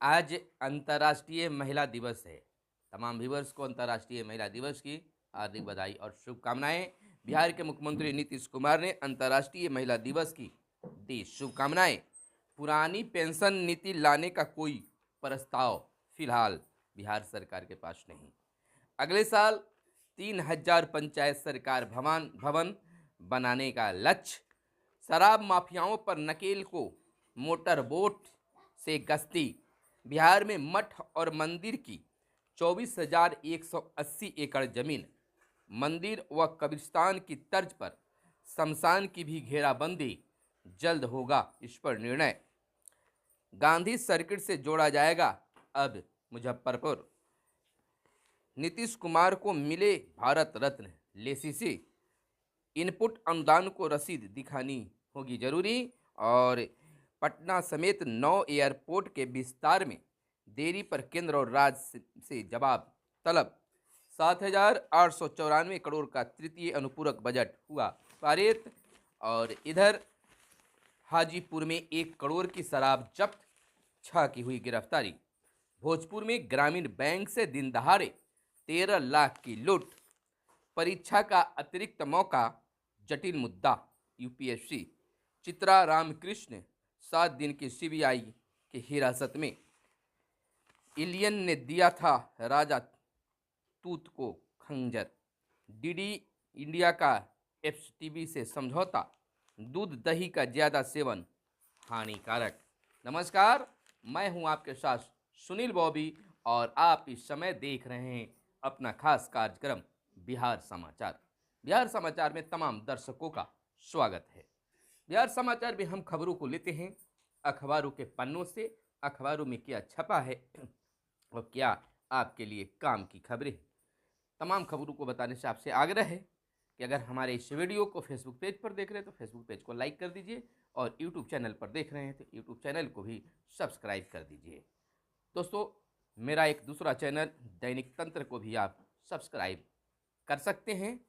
आज अंतर्राष्ट्रीय महिला दिवस है। तमाम व्यूअर्स को अंतर्राष्ट्रीय महिला दिवस की हार्दिक बधाई और शुभकामनाएं। बिहार के मुख्यमंत्री नीतीश कुमार ने अंतर्राष्ट्रीय महिला दिवस की दी शुभकामनाएं। पुरानी पेंशन नीति लाने का कोई प्रस्ताव फिलहाल बिहार सरकार के पास नहीं। अगले साल 3,000 पंचायत सरकार भवन बनाने का लक्ष्य। शराब माफियाओं पर नकेल को मोटर बोट से गश्ती। बिहार में मठ और मंदिर की 24,180 एकड़ जमीन। मंदिर व कब्रिस्तान की तर्ज पर शमशान की भी घेराबंदी। जल्द होगा इस पर निर्णय। गांधी सर्किट से जोड़ा जाएगा अब मुजफ्फरपुर। नीतीश कुमार को मिले भारत रत्न लेसीसी। इनपुट अनुदान को रसीद दिखानी होगी जरूरी। और पटना समेत 9 एयरपोर्ट के विस्तार में देरी पर केंद्र और राज्य से जवाब तलब। 7,894 करोड़ का तृतीय अनुपूरक बजट हुआ पारित। और इधर हाजीपुर में 1 करोड़ की शराब जब्त, 6 की हुई गिरफ्तारी। भोजपुर में ग्रामीण बैंक से दिन दहाड़े 13 लाख की लूट। परीक्षा का अतिरिक्त मौका जटिल मुद्दा यूपीएससी। चित्रा रामकृष्ण 7 दिन की सीबीआई की हिरासत में। इलियन ने दिया था राजा तूत को खंजर। डीडी इंडिया का एफटीवी से समझौता। दूध दही का ज्यादा सेवन हानिकारक। नमस्कार, मैं हूं आपके साथ सुनील बॉबी और आप इस समय देख रहे हैं अपना खास कार्यक्रम बिहार समाचार। बिहार समाचार में तमाम दर्शकों का स्वागत है। बिहार समाचार में हम खबरों को लेते हैं अखबारों के पन्नों से। अखबारों में क्या छपा है और क्या आपके लिए काम की खबरें। तमाम खबरों को बताने से आपसे आग्रह है कि अगर हमारे इस वीडियो को फेसबुक पेज पर देख रहे हैं तो फेसबुक पेज को लाइक कर दीजिए और यूट्यूब चैनल पर देख रहे हैं तो यूट्यूब चैनल को भी सब्सक्राइब कर दीजिए। दोस्तों, मेरा एक दूसरा चैनल दैनिक तंत्र को भी आप सब्सक्राइब कर सकते हैं,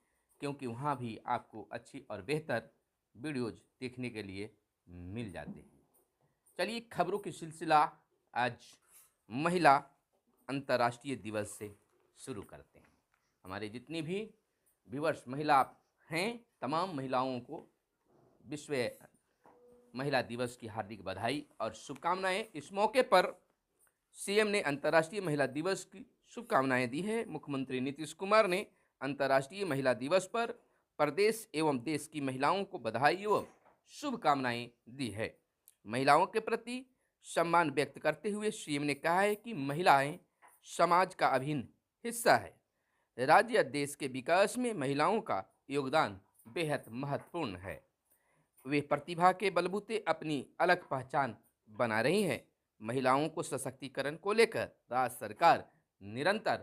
क्योंकि वहाँ भी आपको अच्छी और बेहतर वीडियोज देखने के लिए मिल जाते हैं। चलिए खबरों की सिलसिला आज महिला अंतर्राष्ट्रीय दिवस से शुरू करते हैं। हमारे जितनी भी व्यूअर्स महिला हैं, तमाम महिलाओं को विश्व महिला दिवस की हार्दिक बधाई और शुभकामनाएं। इस मौके पर सीएम ने अंतर्राष्ट्रीय महिला दिवस की शुभकामनाएं दी है। मुख्यमंत्री नीतीश कुमार ने अंतर्राष्ट्रीय महिला दिवस पर प्रदेश एवं देश की महिलाओं को बधाई एवं शुभकामनाएं दी है। महिलाओं के प्रति सम्मान व्यक्त करते हुए सीएम ने कहा है कि महिलाएं समाज का अभिन्न हिस्सा है। राज्य और देश के विकास में महिलाओं का योगदान बेहद महत्वपूर्ण है। वे प्रतिभा के बलबूते अपनी अलग पहचान बना रही हैं। महिलाओं को सशक्तिकरण को लेकर राज्य सरकार निरंतर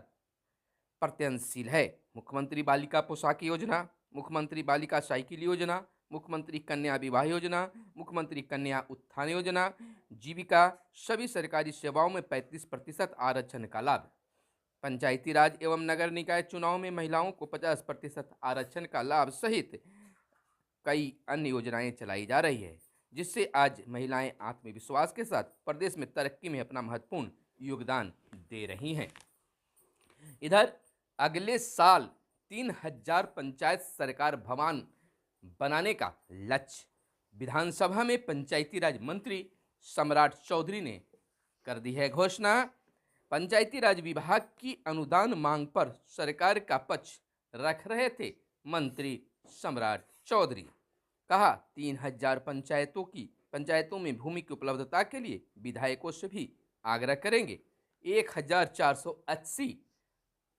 प्रयत्नशील है। मुख्यमंत्री बालिका पोशाक योजना, मुख्यमंत्री बालिका साइकिल योजना, मुख्यमंत्री कन्या विवाह योजना, मुख्यमंत्री कन्या उत्थान योजना, जीविका, सभी सरकारी सेवाओं में 35% आरक्षण का लाभ। पंचायती राज एवं नगर निकाय चुनाव में महिलाओं को 50% आरक्षण का लाभ सहित कई अन्य योजनाएं चलाई जा रही है, जिससे आज महिलाएं आत्मविश्वास के साथ प्रदेश में तरक्की में अपना महत्वपूर्ण योगदान दे रही हैं। इधर अगले साल 3,000 पंचायत सरकार भवन बनाने का लक्ष्य। विधानसभा में पंचायती राज मंत्री सम्राट चौधरी ने कर दी है घोषणा। पंचायती राज विभाग की अनुदान मांग पर सरकार का पक्ष रख रहे थे मंत्री सम्राट चौधरी। कहा 3,000 पंचायतों में भूमि की उपलब्धता के लिए विधायकों से भी आग्रह करेंगे। 1,480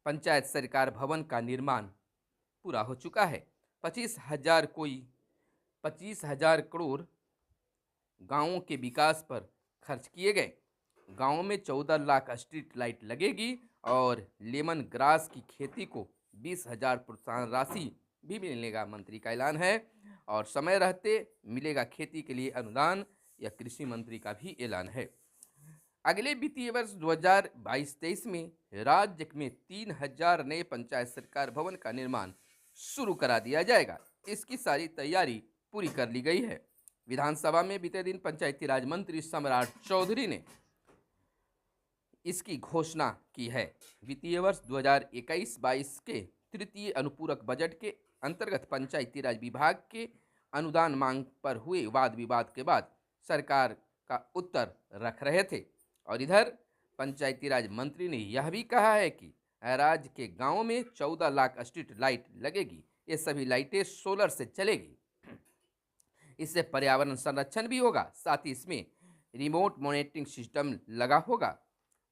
पंचायत सरकार भवन का निर्माण पूरा हो चुका है। 25,000 करोड़ गांवों के विकास पर खर्च किए गए। गांव में 14 लाख स्ट्रीट लाइट लगेगी और लेमन ग्रास की खेती को 20,000 प्रोत्साहन राशि भी मिलेगा, मंत्री का ऐलान है। और समय रहते मिलेगा खेती के लिए अनुदान, यह कृषि मंत्री का भी ऐलान है। अगले वित्तीय वर्ष 2022-23 में राज्य में 3,000 नए पंचायत सरकार भवन का निर्माण शुरू करा दिया जाएगा। इसकी सारी तैयारी पूरी कर ली गई है। विधानसभा में बीते दिन पंचायती राज मंत्री सम्राट चौधरी ने इसकी घोषणा की है। वित्तीय वर्ष 2021-22 के तृतीय अनुपूरक बजट के अंतर्गत पंचायती राज विभाग के अनुदान मांग पर हुए वाद विवाद के बाद सरकार का उत्तर रख रहे थे। और इधर पंचायती राज मंत्री ने यह भी कहा है कि राज्य के गांवों में 14 लाख स्ट्रीट लाइट लगेगी। ये सभी लाइटें सोलर से चलेगी। इससे पर्यावरण संरक्षण भी होगा, साथ ही इसमें रिमोट मॉनिटरिंग सिस्टम लगा होगा।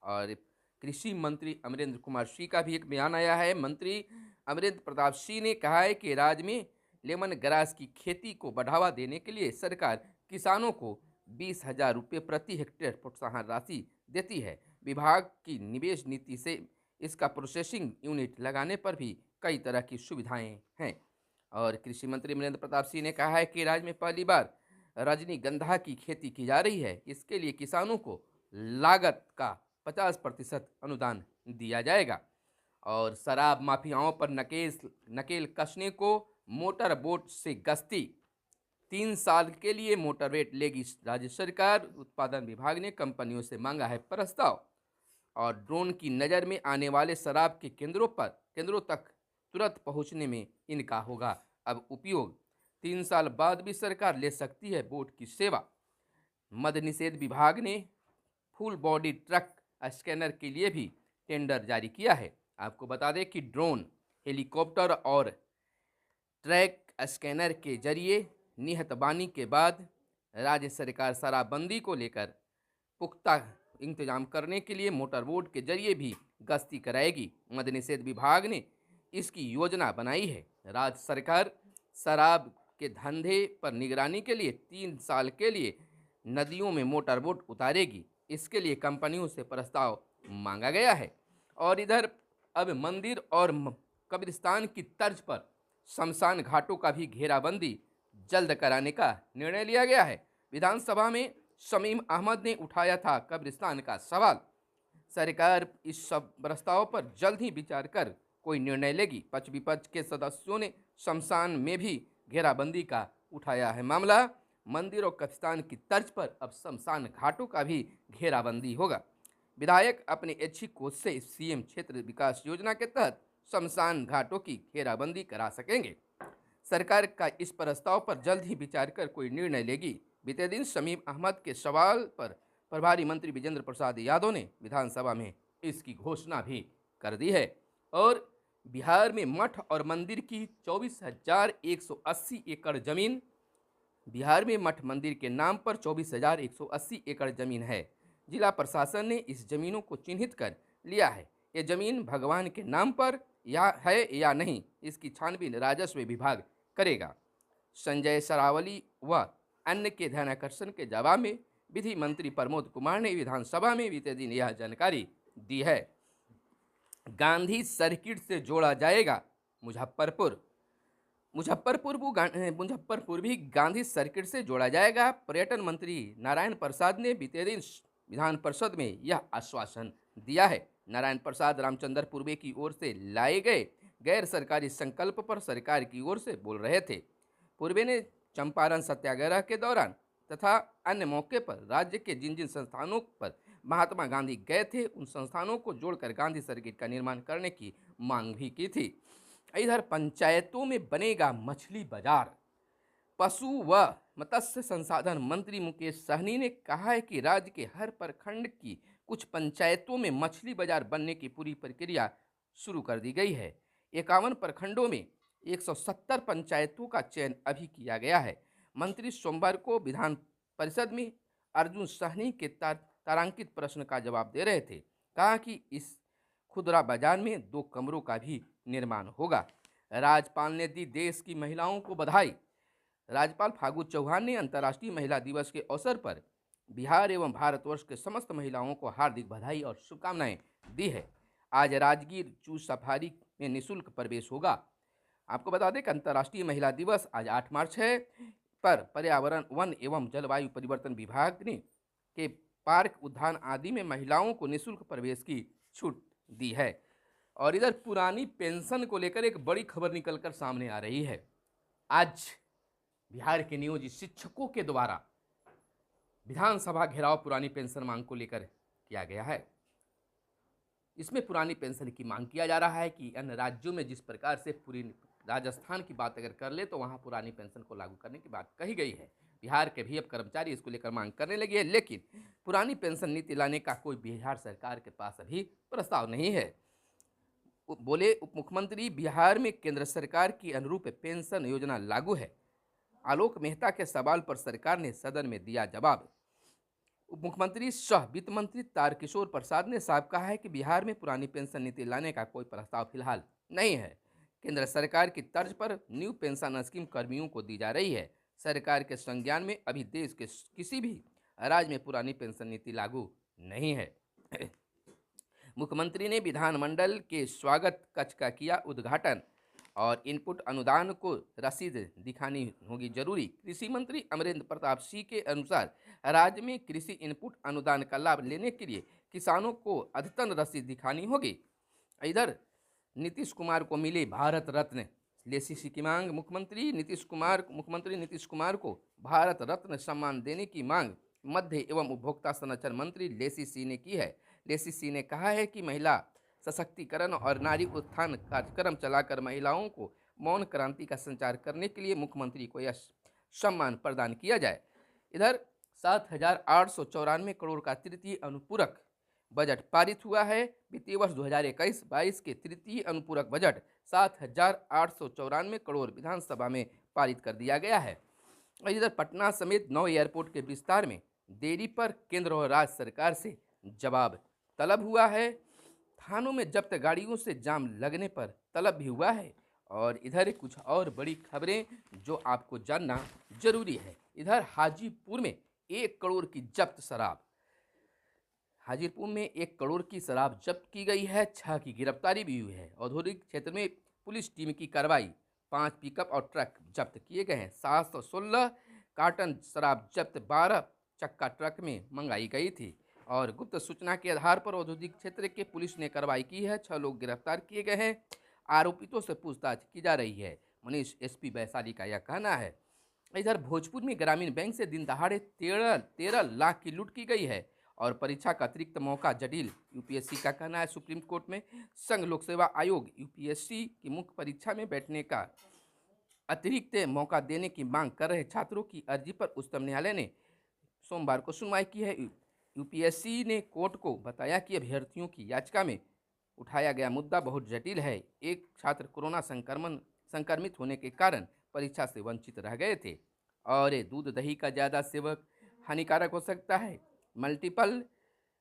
और कृषि मंत्री अमरेंद्र कुमार सिंह का भी एक बयान आया है। मंत्री अमरेंद्र प्रताप सिंह ने कहा है कि राज्य में लेमन ग्रास की खेती को बढ़ावा देने के लिए सरकार किसानों को 20,000 रुपये प्रति हेक्टेयर प्रोत्साहन राशि देती है। विभाग की निवेश नीति से इसका प्रोसेसिंग यूनिट लगाने पर भी कई तरह की सुविधाएं हैं। और कृषि मंत्री अमरेंद्र प्रताप सिंह ने कहा है कि राज्य में पहली बार रजनीगंधा की खेती की जा रही है। इसके लिए किसानों को लागत का 50% अनुदान दिया जाएगा। और शराब माफियाओं पर नकेल कसने को मोटर बोट से गश्ती 3 साल के लिए मोटरवेट लेगी राज्य सरकार। उत्पादन विभाग ने कंपनियों से मांगा है प्रस्ताव। और ड्रोन की नज़र में आने वाले शराब के केंद्रों तक तुरंत पहुंचने में इनका होगा अब उपयोग। 3 साल बाद भी सरकार ले सकती है बोट की सेवा। मद्य निषेध विभाग ने फुल बॉडी ट्रक स्कैनर के लिए भी टेंडर जारी किया है। आपको बता दें कि ड्रोन, हेलीकॉप्टर और ट्रैक स्कैनर के जरिए निहतबानी के बाद राज्य सरकार शराबबंदी को लेकर पुख्ता इंतजाम करने के लिए मोटर बोट के जरिए भी गश्ती कराएगी। मद्य निषेध विभाग ने इसकी योजना बनाई है। राज्य सरकार शराब के धंधे पर निगरानी के लिए 3 साल के लिए नदियों में मोटर बोट उतारेगी। इसके लिए कंपनियों से प्रस्ताव मांगा गया है। और इधर अब मंदिर और कब्रिस्तान की तर्ज पर शमशान घाटों का भी घेराबंदी जल्द कराने का निर्णय लिया गया है। विधानसभा में शमीम अहमद ने उठाया था कब्रिस्तान का सवाल। सरकार इस सब प्रस्ताव पर जल्द ही विचार कर कोई निर्णय लेगी। पक्ष विपक्ष के सदस्यों ने शमशान में भी घेराबंदी का उठाया है मामला। मंदिर और कब्रिस्तान की तर्ज पर अब शमशान घाटों का भी घेराबंदी होगा। विधायक अपने ऐच्छिक कोष से सीएम क्षेत्र विकास योजना के तहत शमशान घाटों की घेराबंदी करा सकेंगे। सरकार का इस प्रस्ताव पर जल्द ही विचार कर कोई निर्णय लेगी। बीते दिन शमीम अहमद के सवाल पर प्रभारी मंत्री विजेंद्र प्रसाद यादव ने विधानसभा में इसकी घोषणा भी कर दी है। और बिहार में मठ और मंदिर की 24,180 एकड़ जमीन, बिहार में मठ मंदिर के नाम पर 24,180 एकड़ जमीन है। जिला प्रशासन ने इस जमीनों को चिन्हित कर लिया है। ये जमीन भगवान के नाम पर है या नहीं, इसकी छानबीन राजस्व विभाग करेगा। संजय सरावली व अन्य के ध्यानाकर्षण के जवाब में विधि मंत्री प्रमोद कुमार ने विधानसभा में बीते दिन यह जानकारी दी है। गांधी सर्किट से जोड़ा जाएगा मुजफ्फरपुर भी गांधी सर्किट से जोड़ा जाएगा। पर्यटन मंत्री नारायण प्रसाद ने बीते दिन विधान परिषद में यह आश्वासन दिया है। नारायण प्रसाद रामचंद्र पूर्वे की ओर से लाए गए गैर सरकारी संकल्प पर सरकार की ओर से बोल रहे थे। पूर्वे ने चंपारण सत्याग्रह के दौरान तथा अन्य मौके पर राज्य के जिन जिन संस्थानों पर महात्मा गांधी गए थे उन संस्थानों को जोड़कर गांधी सर्किट का निर्माण करने की मांग भी की थी। इधर पंचायतों में बनेगा मछली बाजार। पशु व मत्स्य संसाधन मंत्री मुकेश सहनी ने कहा है कि राज्य के हर प्रखंड की कुछ पंचायतों में मछली बाजार बनने की पूरी प्रक्रिया शुरू कर दी गई है। 51 प्रखंडों में 170 पंचायतों का चयन अभी किया गया है। मंत्री सोमवार को विधान परिषद में अर्जुन सहनी के तारांकित प्रश्न का जवाब दे रहे थे। कहा कि इस खुदरा बाजार में 2 कमरों का भी निर्माण होगा। राज्यपाल ने दी देश की महिलाओं को बधाई। राज्यपाल फागू चौहान ने अंतर्राष्ट्रीय महिला दिवस के अवसर पर बिहार एवं भारतवर्ष के समस्त महिलाओं को हार्दिक बधाई और शुभकामनाएं दी है। आज राजगीर जू सफारी में निःशुल्क प्रवेश होगा। आपको बता दें कि अंतर्राष्ट्रीय महिला दिवस आज 8 मार्च है, पर पर्यावरण, वन एवं जलवायु परिवर्तन विभाग ने के पार्क, उद्यान आदि में महिलाओं को निःशुल्क प्रवेश की छूट दी है। और इधर पुरानी पेंशन को लेकर एक बड़ी खबर निकलकर सामने आ रही है। आज बिहार के नियोजित शिक्षकों के द्वारा विधानसभा घेराव पुरानी पेंशन मांग को लेकर किया गया है। इसमें पुरानी पेंशन की मांग किया जा रहा है कि अन्य राज्यों में जिस प्रकार से पूरी राजस्थान की बात अगर कर ले तो वहाँ पुरानी पेंशन को लागू करने की बात कही गई है। बिहार के भी अब कर्मचारी इसको लेकर मांग करने लगे हैं, लेकिन पुरानी पेंशन नीति लाने का कोई बिहार सरकार के पास अभी प्रस्ताव नहीं है। बोले उप मुख्यमंत्री, बिहार में केंद्र सरकार की अनुरूप पेंशन योजना लागू है। आलोक मेहता के सवाल पर सरकार ने सदन में दिया जवाब। उप मुख्यमंत्री सह वित्त मंत्री तारकिशोर प्रसाद ने साफ कहा है कि बिहार में पुरानी पेंशन नीति लाने का कोई प्रस्ताव फिलहाल नहीं है। केंद्र सरकार की तर्ज पर न्यू पेंशन स्कीम कर्मियों को दी जा रही है। सरकार के संज्ञान में अभी देश के किसी भी राज्य में पुरानी पेंशन नीति लागू नहीं है। मुख्यमंत्री ने विधानमंडल के स्वागत कक्ष का किया उद्घाटन और इनपुट अनुदान को रसीद दिखानी होगी जरूरी। कृषि मंत्री अमरेंद्र प्रताप सिंह के अनुसार राज्य में कृषि इनपुट अनुदान का लाभ लेने के लिए किसानों को अद्यतन रसीद दिखानी होगी। इधर नीतीश कुमार को मिले भारत रत्न, लेसीसी की मांग। मुख्यमंत्री नीतीश कुमार को भारत रत्न सम्मान देने की मांग मध्य एवं उपभोक्ता संरक्षण मंत्री लेसीसी ने की है। लेसीसी ने कहा है कि महिला सशक्तिकरण और नारी उत्थान कार्यक्रम चलाकर महिलाओं को मौन क्रांति का संचार करने के लिए मुख्यमंत्री को यह सम्मान प्रदान किया जाए। इधर 7,894 करोड़ का तृतीय अनुपूरक बजट पारित हुआ है। वित्तीय वर्ष 2021-22 के तृतीय अनुपूरक बजट 7,894 करोड़ विधानसभा में पारित कर दिया गया है। इधर पटना समेत 9 एयरपोर्ट के विस्तार में देरी पर केंद्र और राज्य सरकार से जवाब तलब हुआ है। थानों में जब्त गाड़ियों से जाम लगने पर तलब भी हुआ है। और इधर कुछ और बड़ी खबरें जो आपको जानना जरूरी है। इधर हाजीपुर में 1 करोड़ की जब्त शराब। हाजीपुर में 1 करोड़ की शराब जब्त की गई है। 6 की गिरफ्तारी भी हुई है। औद्योगिक क्षेत्र में पुलिस टीम की कार्रवाई, 5 पिकअप और ट्रक जब्त किए गए हैं। 716 कार्टन शराब जब्त 12 चक्का ट्रक में मंगाई गई थी। और गुप्त सूचना के आधार पर औद्योगिक क्षेत्र के पुलिस ने कार्रवाई की है। 6 लोग गिरफ्तार किए गए हैं। आरोपितों से पूछताछ की जा रही है, मनीष एसपी वैशाली का यह कहना है। इधर भोजपुर में ग्रामीण बैंक से दिन दहाड़े 13 लाख की लूट की गई है। और परीक्षा का अतिरिक्त मौका जटिल, यूपीएससी का कहना है। सुप्रीम कोर्ट में संघ लोक सेवा आयोग यूपीएससी की मुख्य परीक्षा में बैठने का अतिरिक्त मौका देने की मांग कर रहे छात्रों की अर्जी पर उच्चतम न्यायालय ने सोमवार को सुनवाई की है। यूपीएससी ने कोर्ट को बताया कि अभ्यर्थियों की याचिका में उठाया गया मुद्दा बहुत जटिल है। एक छात्र कोरोना संक्रमित होने के कारण परीक्षा से वंचित रह गए थे। और दूध दही का ज़्यादा सेवन हानिकारक हो सकता है। मल्टीपल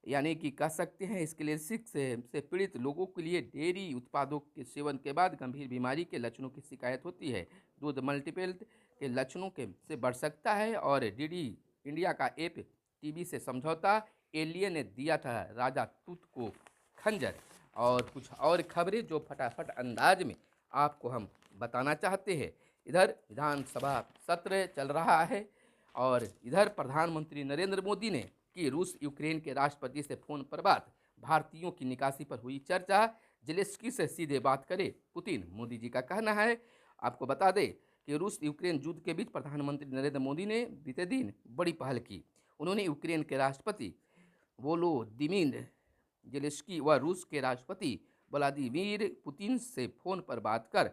यानी कि कह सकते हैं स्क्लेरोसिस से पीड़ित लोगों के लिए डेयरी उत्पादों के सेवन के बाद गंभीर बीमारी के लक्षणों की शिकायत होती है। दूध मल्टीपल के लक्षणों से बढ़ सकता है। और डीडी इंडिया का ऐप टीबी से समझौता, एलियन ने दिया था राजा तूत को खंजर। और कुछ और खबरें जो फटाफट अंदाज में आपको हम बताना चाहते हैं। इधर विधानसभा सत्र चल रहा है और इधर प्रधानमंत्री नरेंद्र मोदी ने कि रूस यूक्रेन के राष्ट्रपति से फोन पर बात। भारतीयों की निकासी पर हुई चर्चा। जेलेंस्की से सीधे बात करे पुतिन, मोदी जी का कहना है। आपको बता दें कि रूस यूक्रेन युद्ध के बीच प्रधानमंत्री नरेंद्र मोदी ने बीते दिन बड़ी पहल की। उन्होंने यूक्रेन के राष्ट्रपति वोलोदिमीर जेलेंस्की व रूस के राष्ट्रपति व्लादिमीर पुतिन से फोन पर बात कर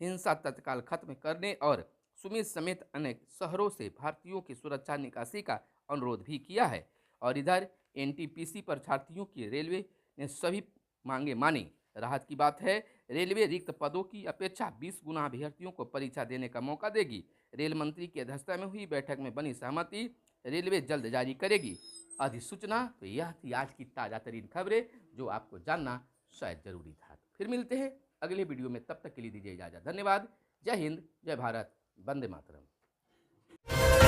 हिंसा तत्काल खत्म करने और सुमी समेत अनेक शहरों से भारतीयों की सुरक्षा निकासी का अनुरोध भी किया है। और इधर एनटीपीसी परीक्षार्थियों की रेलवे ने सभी मांगे मानी। राहत की बात है, रेलवे रिक्त पदों की अपेक्षा 20 गुना अभ्यर्थियों को परीक्षा देने का मौका देगी। रेल मंत्री की अध्यक्षता में हुई बैठक में बनी सहमति, रेलवे जल्द जारी करेगी अधिसूचना। तो यह थी आज की ताज़ा तरीन खबरें जो आपको जानना शायद जरूरी था। फिर मिलते हैं अगले वीडियो में, तब तक के लिए दीजिए इजाज़त। धन्यवाद। जय हिंद, जय भारत, वंदे मातरम।